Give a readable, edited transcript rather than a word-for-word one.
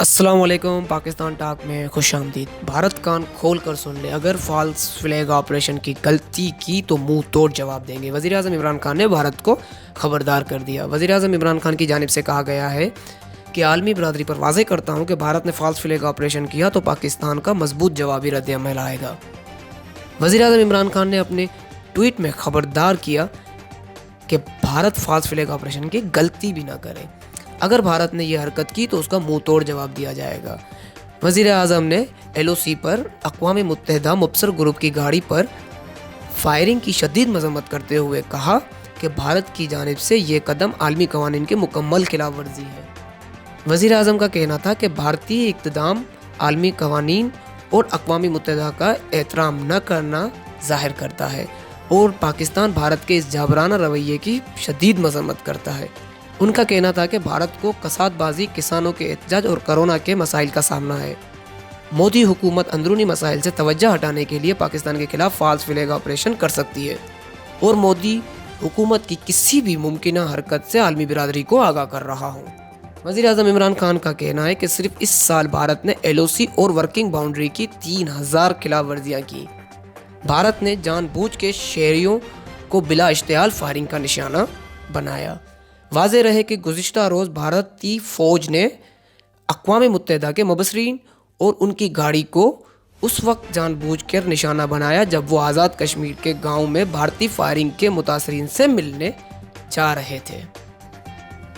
السلام علیکم، پاکستان ٹاک میں خوش آمدید۔ بھارت کان کھول کر سن لے، اگر فالس فلیگ آپریشن کی غلطی کی تو منہ توڑ جواب دیں گے۔ وزیر اعظم عمران خان نے بھارت کو خبردار کر دیا۔ وزیر اعظم عمران خان کی جانب سے کہا گیا ہے کہ عالمی برادری پر واضح کرتا ہوں کہ بھارت نے فالس فلیگ آپریشن کیا تو پاکستان کا مضبوط جوابی رد عمل آئے گا۔ وزیر اعظم عمران خان نے اپنے ٹویٹ میں خبردار کیا کہ بھارت فالس فلیگ آپریشن کی غلطی بھی نہ کرے۔ اگر بھارت نے یہ حرکت کی تو اس کا منہ توڑ جواب دیا جائے گا۔ وزیر اعظم نے LOC پر اقوام متحدہ مبصر گروپ کی گاڑی پر فائرنگ کی شدید مذمت کرتے ہوئے کہا کہ بھارت کی جانب سے یہ قدم عالمی قوانین کی مکمل خلاف ورزی ہے۔ وزیر اعظم کا کہنا تھا کہ بھارتی اقدام عالمی قوانین اور اقوام متحدہ کا احترام نہ کرنا ظاہر کرتا ہے اور پاکستان بھارت کے اس جابرانہ رویے کی شدید مذمت کرتا ہے۔ ان کا کہنا تھا کہ بھارت کو کساد بازی، کسانوں کے احتجاج اور کورونا کے مسائل کا سامنا ہے۔ مودی حکومت اندرونی مسائل سے توجہ ہٹانے کے لیے پاکستان کے خلاف فالس فلیگ آپریشن کر سکتی ہے اور مودی حکومت کی کسی بھی ممکنہ حرکت سے عالمی برادری کو آگاہ کر رہا ہوں۔ وزیر اعظم عمران خان کا کہنا ہے کہ صرف اس سال بھارت نے LOC اور ورکنگ باؤنڈری کی 3000 خلاف ورزیاں کی۔ بھارت نے جان بوجھ کے شہریوں کو بلا اشتعال فائرنگ کا نشانہ بنایا۔ واضح رہے کہ گزشتہ روز بھارتی فوج نے اقوام متحدہ کے مبصرین اور ان کی گاڑی کو اس وقت جان بوجھ کر نشانہ بنایا جب وہ آزاد کشمیر کے گاؤں میں بھارتی فائرنگ کے متاثرین سے ملنے جا رہے تھے۔